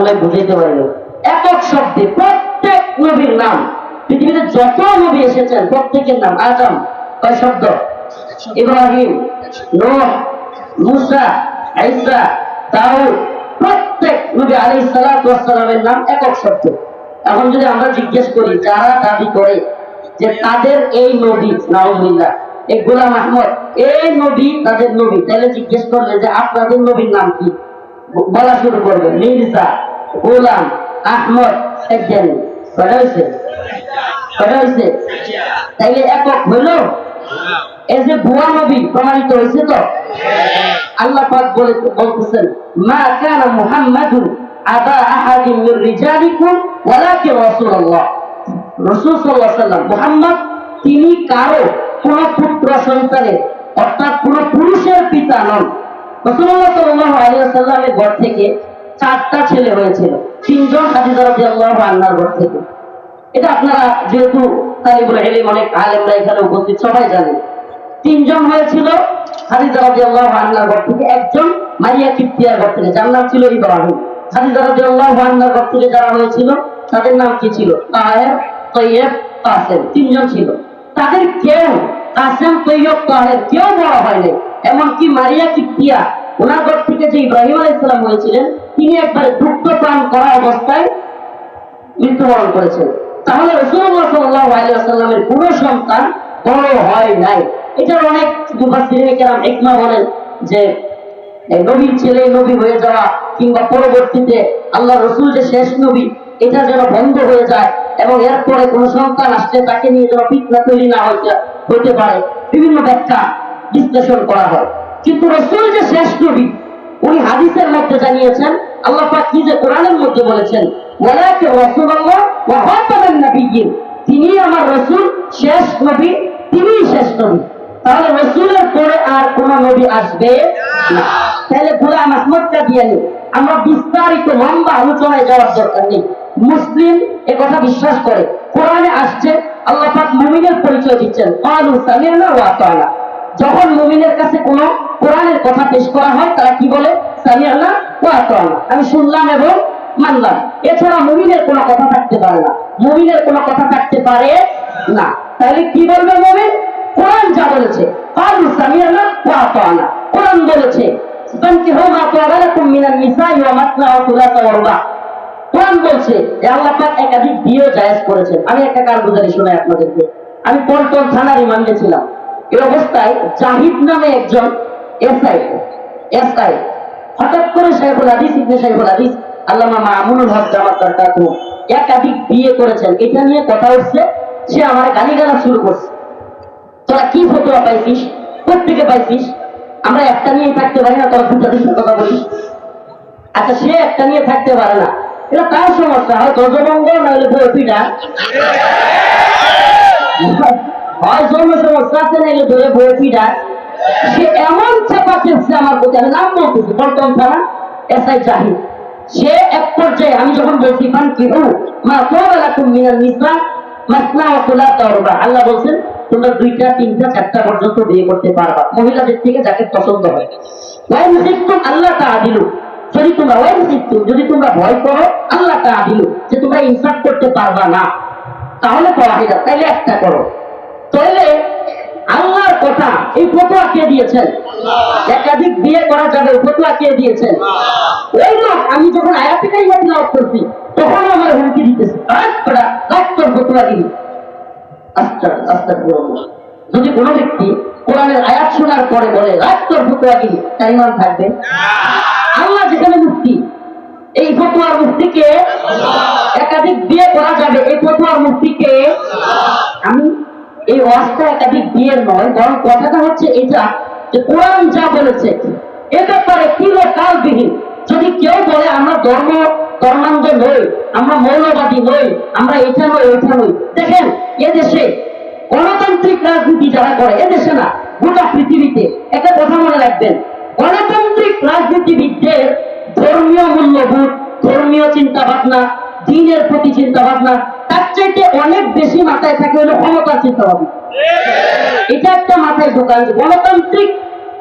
মনে হয় বুঝাইতে পারিনি। একক শব্দে প্রত্যেক নবীর নাম, পৃথিবীতে যত নবী এসেছেন প্রত্যেকের নাম আজম কয় শব্দ? ইব্রাহিম, নূহ, মুসা, ঈসা, দাউদ, প্রত্যেক নবী আলাইহিস সালাতু ওয়াস সালামের নাম একক শব্দ। এখন যদি আমরা জিজ্ঞেস করি যারা দাবি করে যে তাদের এই নবী নাউজুবিল্লাহ এই গোলাম আহমদ এই নবী তাদের নবী, তাহলে জিজ্ঞেস করলে যে আপনাদের নবীর নাম কি, বলা শুরু করবে মির্জা, গোলাম আহমদ একজন। কয়টা হয়েছে? কয়টা হয়েছে? তাইলে একক হইল? এই যে ভুয়া নবী প্রমাণিত হয়েছে তো। আল্লাহ পাক বলতেছেন মা কানা মুহাম্মাদুন আবা আহাদিন মির রিজালিকুম ওয়ালাকিন রাসূলুল্লাহ। রাসূল সাল্লাল্লাহু আলাইহি ওয়াসাল্লাম মুহাম্মদ তিনি কারো কোন পুত্র সন্তানের অর্থাৎ কোন পুরুষের পিতা নন। রাসূলুল্লাহ সাল্লাল্লাহু আলাইহি ওয়াসাল্লামের ঘর থেকে 4টা ছেলে হয়েছিল, 3জন খাদিজা রাদিয়াল্লাহু আনহার ঘর থেকে। এটা আপনারা যেহেতু তালিবুল ইলম অনেক আলেমরা এখানে উপস্থিত সবাই জানেন। 3জন হয়েছিল খাদিজা রাদিয়াল্লাহু আনহার ঘর থেকে, একজন মারিয়া কিপ্তিয়ার ঘর থেকে যার নাম ছিল ইব্রাহিম। খাদিজা রাদিয়াল্লাহু আনহার ঘর থেকে যারা হয়েছিল তাদের নাম কি ছিল? তাহের, তৈয়ব, কাসেম। 3জন ছিল। তাদের কেউ কাসেম, তৈয়ব, তাহের কেউ বড় হয়নি। এমনকি মারিয়া কিপ্তিয়া ওনার ঘর থেকে যে ইব্রাহিম আলাইহিস সালাম হয়েছিলেন তিনি একবারে দুগ্ধপান করা অবস্থায় মৃত্যুবরণ করেছেন। তাহলে রাসূলুল্লাহ সাল্লাল্লাহু আলাইহি ওয়াসাল্লামের কোনো সন্তান বড় হয় নাই। এটার অনেক মুফাসসিরিনে কেরাম হিকমা বলেন যে নবীর ছেলে নবী হয়ে যাওয়া কিংবা পরবর্তীতে আল্লাহ রসুল যে শেষ নবী এটা যেন বন্ধ হয়ে যায় এবং এরপরে কোন সন্তান আসলে তাকে নিয়ে যেন ফিতনা তৈরি না হতে পারে, বিভিন্ন ব্যাখ্যা বিশ্লেষণ করা হয়। কিন্তু রসুল যে শেষ নবী উনি হাদিসের মধ্যে জানিয়েছেন, আল্লাহ পাক কি যে কোরআনের মধ্যে বলেছেন ওয়ালাকি রাসূলুল্লাহ ওয়া খাতামান নাবিয়্যিন, তিনি আমার রাসূল, শেষ নবী, তিনি শেষ নবী। তাহলে রাসূলের পরে আর কোন নবী আসবে না। তাহলে গোলাম আহমদ কাদিয়ানী আমরা বিস্তারিত লম্বা আলোচনায় যাওয়ার দরকার নেই। মুসলিম এ কথা বিশ্বাস করে, কোরআনে আসছে আল্লাহ পাক মুমিনের পরিচয় দিচ্ছেন ক্বালু সামি'না ওয়া আতা'না। যখন মুমিনের কাছে কোন কোরআনের কথা পেশ করা হয় তারা কি বলে? সামি'না ওয়া আতা'না, আমি শুনলাম এবং মানলাম। এছাড়া মুমিনের কোনো কথা থাকতে পারে না, মুমিনের কোনো কথা থাকতে পারে না। তাহলে কি বলবে মুমিন? কোরআন যা বলেছে ক্বালু সামি'না ওয়া আতা'না, কোরআন বলেছে ফানকিহু মা তাবা লাকুম মিনান নিসাই ওয়া মাসনা ওয়া সুলাসা ওয়া রুবা। কোরআন বলছে যে আল্লাহ পাক একাধিক বিয়ে জায়েজ করেছেন। আমি একটা কারগুজারি শোনাই আপনাদেরকে। আমি পল্টন থানার রিমান্ডে ছিলাম। এই অবস্থায় জাহিদ নামে একজন এসআই হঠাৎ করে শাইখুল হাদিস ইবনে শাইখুল হাদিস আল্লামা মামুনুল হক জামাত বারকাতুহু একাধিক বিয়ে করেছেন, এটা নিয়ে কথা উঠছে। সে আমার গালিগালাজ শুরু করছে, তোরা কি ফতোয়া পাইছিস, কোত্থেকে পাইছিস, আমরা একটা নিয়ে থাকতে পারি না, তোরা দুটা দিন কথা বলিস। আচ্ছা, সে একটা নিয়ে থাকতে পারে না, এটা তার সমস্যা, হয় ধ্বজভঙ্গ না হলে বইপিটা, হয় জন্ম সমস্যা আছে না হলে ধরে বইপিটা। সে এমন চাপা চেপছে আমার প্রতি, আমি নাম বলতেছি পল্টন থানা এসআই জাহিদ। সে এক পর্যায়ে আমি যখন বলছি ফানকিহু মা তাবা লাকুম মিনান নিসা মাসনা ওয়া সুলাসা ওয়া রুবা, আল্লাহ বলছেন তোমরা 2টা 3টা 4টা পর্যন্ত বিয়ে করতে পারবা মহিলাদের থেকে যাকে পছন্দ হয়। ওয়াইন সিকতুম আল্লাহ তাআদিলু, যদি তোমরা ভয় করো আল্লাহ তাআদিলু যে তোমরা ইনসাফ করতে পারবা না, তাহলে ফাওয়াহিদা, তাইলে একটা করো। তাইলে আল্লাহর কথা এই ফতোয়া কে দিয়েছেন? একাধিক বিয়ে করা যাবে ফতোয়া কে দিয়েছেন? ওই লোক আমি যখন আয়াতে কারিমা তিলাওয়াত করছি তখন আমার হুমকি দিতেছে, রাষ্ট্র ফতোয়া দিবি। আস্তাগফিরুল্লাহ। যদি কোনো ব্যক্তি কোরআনের আয়াত শোনার পরে বলে রাষ্ট্র ফতোয়া দিবি, তার ঈমান থাকবে? আল্লাহ যেখানে মুফতি, এই ফতোয়ার মুফতি কে? একাধিক বিয়ে করা যাবে এই ফতোয়ার মুফতি কে? আমি এই ওয়াজটা একাধিক বিয়ের নয়, বরং কথাটা হচ্ছে এটা যে কোরআন যা বলেছে এ ব্যাপারে কিলোকালবিহীন। যদি কেউ বলে আমরা ধর্মান্ধ নই, আমরা মৌলবাদী নই, আমরা এটা নই ওইটা নই, দেখেন এদেশে গণতান্ত্রিক রাজনীতি যারা করে, এদেশে না গোটা পৃথিবীতে, একটা কথা মনে রাখবেন, গণতান্ত্রিক রাজনীতিবিদদের ধর্মীয় মূল্যবোধ, ধর্মীয় চিন্তা ভাবনা, দ্বীনের প্রতি চিন্তা ভাবনা তার চাইতে অনেক বেশি মাথায় থাকে হলো ক্ষমতার চিন্তা ভাবনা। এটা একটা মাথায় ঢোকান, গণতান্ত্রিক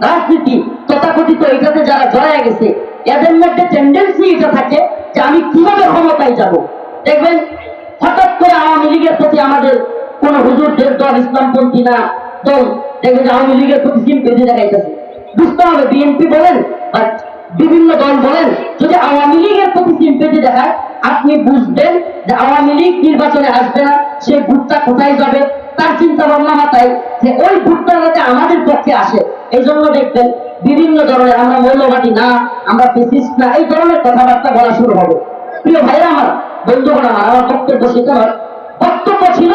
রাজনীতি তথাকথিত এটাতে যারা জড়ায় গেছে এদের মধ্যে টেন্ডেন্সি এটা থাকে যে আমি কিভাবে ক্ষমতায় যাব। দেখবেন হঠাৎ করে আওয়ামী লীগের প্রতি আমাদের কোন হুজুরদের দল ইসলামপন্থী না দল দেখবেন যে আওয়ামী লীগের প্রতি সিম্পেথি দেখাইতেছে। বুঝতে হবে বিএনপি বলেন বা বিভিন্ন দল বলেন, যদি আওয়ামী লীগের প্রতি সিম্পেথি দেখায় আপনি বুঝবেন যে আওয়ামী লীগ নির্বাচনে আসবে না, সেই ভোটটা কোথায় যাবে তার চিন্তা ভাবনা মাথায় যে ওই ভোটটা যাতে আমাদের পক্ষে আসে। এই জন্য দেখবেন বিভিন্ন ধরনের আমরা মৌলবাদী না, আমরা ফেসিস্ট না, এই ধরনের কথাবার্তা বলা শুরু হবে। প্রিয় ভাইরা আমার, বন্ধুগণ আমার, আমার বক্তব্য সেটা নয়। বক্তব্য ছিল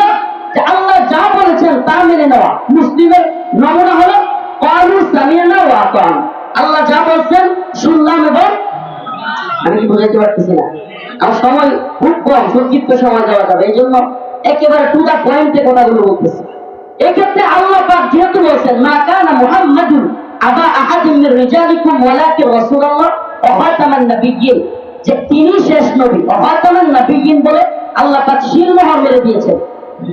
যে আল্লাহ যা বলেছেন তা মেনে নেওয়া। মুসলিমের নমুনা হলো ক্বালু সামি'না ওয়া আতা'না। আল্লাহ যা বলছেন শুনলাম এবং আমি কি বুঝাইতে পারতেছি না? আমার সময় খুব কম, সংক্ষিপ্ত সময় দেওয়া যাবে, এই জন্য একেবারে টু দা পয়েন্টে কথাগুলো বলতেছি। এক্ষেত্রে আল্লাহ পাক যেহেতু বলছেন মা কানা মুহাম্মাদুন আবা আহাদিন মির রিজালিকুম ওয়ালাকিন রাসূলুল্লাহ ওয়া খাতামান নাবিয়্যিন, যে তিনি শেষ নবী, ওয়া খাতামান নাবিয়্যিন বলে আল্লাহ পাক শিরমোহর মেরে দিয়েছেন।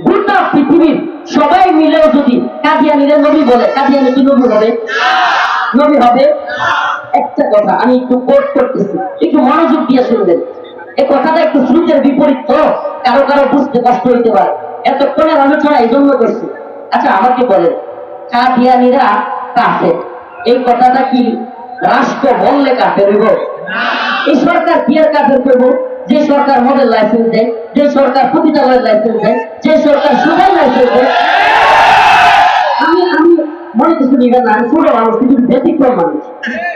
গোটা পৃথিবীর সবাই মিলেও যদি কাদিয়ানীদের নবী বলে, কাদিয়ানী কি নবী হবে? নবী হবে? একটা কথা আমি একটু কোট করতেছি, একটু মনোযোগ দিয়ে শুনবেন। এই কথাটা একটু শ্রুতের বিপরীত, তো কারো কারো বুঝতে কষ্ট হইতে পারে। এতক্ষণের আলোচনা এই জন্য করছি। আচ্ছা আমাকে বলেন, কাদিয়ানীরা কাফের, এই কথাটা কি রাষ্ট্র বললে কাফের হইব? এই সরকার কি আর কাফের করবো? যে সরকার মদের লাইসেন্স দেয়, যে সরকার পতিতালয়ের লাইসেন্স দেয়, যে সরকার সুদের লাইসেন্স দেয়, আমি আমি মনে কিছু নিবেন না, আমি ছোট মানুষ, কিছু ব্যতিক্রম মানুষ।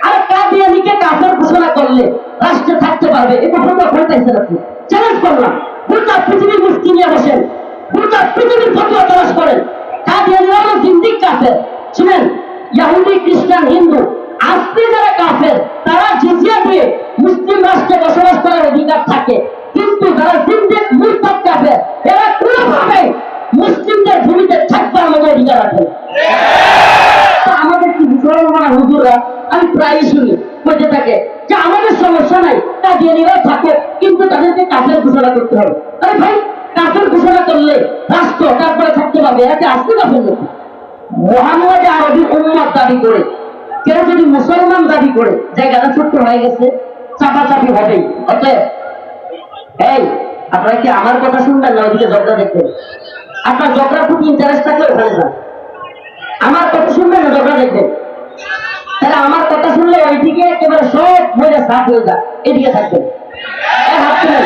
আর কাদিয়ানীকে কাফের ঘোষণা করলে রাষ্ট্রে থাকতে পারবে, এটা ফটো ফেলতেছেন আপনি। চ্যালেঞ্জ করলাম, গোটা পৃথিবীর মুক্তি নিয়ে বসেন, গোটা পৃথিবীর ফটোয়া তালাশ করেন, কাদিয়ানীরা হলো জিন্দিক কাফের। শুনেন, ইহুদি খ্রিস্টান হিন্দু আজকে যারা কাফের তারা জিজিয়া দিয়ে মুসলিম রাষ্ট্রে বসবাস করার অধিকার থাকে, কিন্তু যারা জিন্দিক মুরতাদ কাফের এরা কোনোভাবে মুসলিমদের ভূমিতে থাকবার মতো অধিকার রাখে। আমাদের কি মুসলমান হুজুররা আমি প্রায় শুনি বলতে থাকে যে আমাদের সমস্যা নাই, কাদিয়ানীরা থাকে, কিন্তু তাদেরকে কাফের ঘোষণা করতে হবে। আরে ভাই, কাফের ঘোষণা করলে রাষ্ট্র তারপরে থাকতে পারবে, এতে আসতে পারবেন নাকি? মুহাম্মদ আরবি উম্মত দাবি করে কেউ যদি মুসলমান দাবি করে, জায়গাটা ছোট্ট হয়ে গেছে, চাপাচাপি হবেই। অতএব এই আপনারা কি আমার কথা শুনবেন না ওইদিকে ঝগড়া দেখবেন? আপনার ঝগড়ার প্রতি ইন্টারেস্ট থাকলে ওখানে যান, আমার কথা শুনবেন না ঝগড়া দেখবেন। তাহলে আমার কথা শুনলে ওইদিকে একেবারে সব মজা সাফ হয়ে যায়, এদিকে থাকবেন। হাত তুলেন,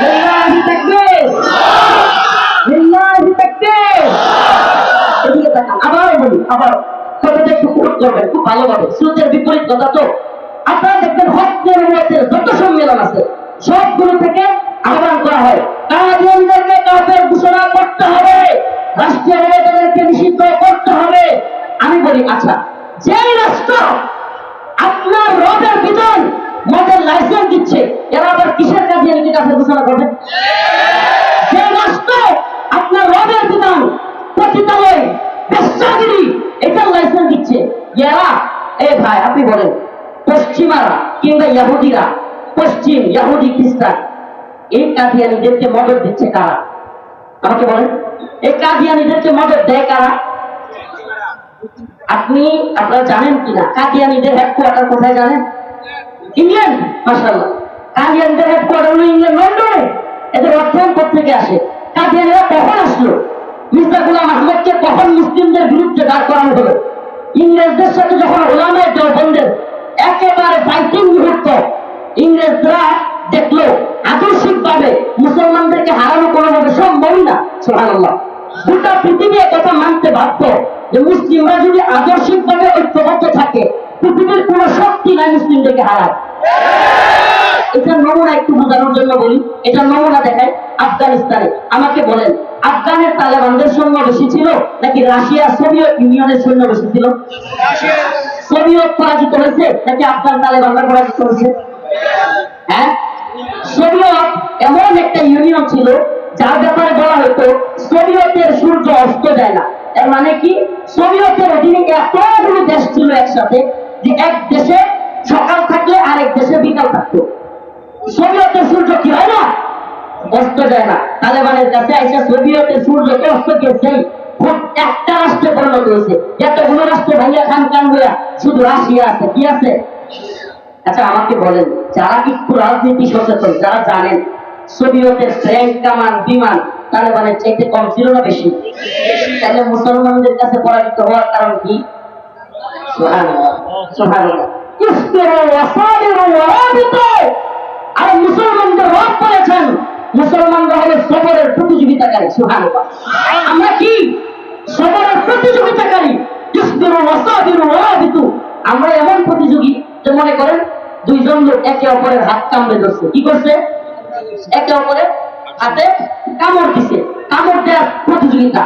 লিল্লাহি তাকবীর, লিল্লাহি তাকবীর। এদিকে তাকান, আবার বলি, আবার কথাটা একটু কোট করবেন খুব ভালোভাবে, স্রোতের বিপরীত কথা তো। আপনারা দেখবেন হকের মধ্যে যত সম্মেলন আছে সবগুলো থেকে আহ্বান করা হয় কাদিয়ানীদেরকে কাফের ঘোষণা করতে হবে, রাষ্ট্রীয় তাদেরকে নিষিদ্ধ করতে হবে। আমি বলি আচ্ছা, যে রাষ্ট্র আপনার রবের বিধান মদের লাইসেন্স দিচ্ছে, এরা আবার কিসের কাদিয়ানীকে কাফের ঘোষণা করবে? যে রাষ্ট্র আপনার রবের বিধান পতিতালয় বেশ্যাগিরি এটার লাইসেন্স দিচ্ছে, এরা এ ভাই আপনি বলেন পশ্চিমারা কিংবা ইহুদিরা, পশ্চিম ইহুদি খ্রিস্টান, এই কাদিয়ানীদেরকে মদত দিচ্ছে কারা? আমাকে বলেন, এই কাদিয়ানীদেরকে মদত দেয় কারা? আপনারা জানেন কিনা কাদিয়ানীদের হেডকোয়ার্টার কোথায় জানেন? ইংল্যান্ড। মাশাআল্লাহ, কাদিয়ানীদের হেডকোয়ার্টার হলো ইংল্যান্ড, লন্ডনে। এদের অর্থায়ন কোথেকে আসে? কাদিয়ানীরা কখন আসলো? মির্জা গোলাম আহমদকে কখন মুসলিমদের বিরুদ্ধে দাঁড় করানো হলো? ইংরেজদের সাথে যখন ওলামায়ে দেওবন্দের একেবারে ফাইটিং মুহূর্ত, ইংরেজরা দেখলো আদর্শিক ভাবে মুসলমানদেরকে হারানো কোনোভাবে সম্ভবই না। সুবহানাল্লাহ, গোটা পৃথিবী কথা মানতে বাধ্য যে মুসলিমরা যদি আদর্শিক ভাবে ঐক্যবদ্ধ থাকে পৃথিবীর কোন শক্তি নাই মুসলিমদেরকে হারায়। এটার নমুনা একটু বোঝানোর জন্য বলি, এটার নমুনা দেখায় আফগানিস্তানে। আমাকে বলেন, আফগানের তালেবানদের সৈন্য বেশি ছিল নাকি রাশিয়া সোভিয়েত ইউনিয়নের সৈন্য বেশি ছিল? সোভিয়েত পরাজিত হয়েছে নাকি আফগান তালেবানরা পরাজিত হয়েছে? হ্যাঁ, সোভিয়েত এমন একটা ইউনিয়ন ছিল যার ব্যাপারে বলা হতো সোভিয়েতের সূর্য অস্ত যায় না। এর মানে কি, সোভিয়েতের অধীনে এতগুলো দেশ ছিল একসাথে যে এক দেশে সকাল থাকলে আরেক দেশে বিকাল থাকতো। সোভিয়েতের সূর্য কি হয় না, অস্ত যায় না। তালেবানের কাছে আইসা সোভিয়েতের সূর্য অস্ত গেছেই একটা রাষ্ট্রে পরিণত হয়েছে। এতগুলো রাষ্ট্র ভাইয়া খান কান হইয়া শুধু রাশিয়া আছে, কি আছে? আচ্ছা আমাকে বলেন, যারা একটু রাজনীতি সচেতন, যারা জানেন সোভিয়েতের ট্যাঙ্ক, কামান, বিমান তালেবানের চাইতে কম ছিল না বেশি? তাহলে মুসলমানদের কাছে পরাজিত হওয়ার কারণ কি? সুবহানাল্লাহ, সুবহানাল্লাহ। ইসবিরু ওয়াসাবিরু ওয়ারাবিতু। আর মুসলমানদের রব বলেছেন মুসলমানরা হলো সবরের প্রতিযোগিতাকারী। সুবহানাল্লাহ। আমরা কি সবরের প্রতিযোগিতাকারী? ইসবিরু ওয়াসাবিরু ওয়ারাবিতু। আমরা এমন প্রতিযোগী যে মনে করেন দুইজন লোক একে অপরের হাত কামড়ে ধরছে, কি করছে? একে অপরের হাতে কামড় দিছে, কামড় দেওয়ার প্রতিযোগিতা।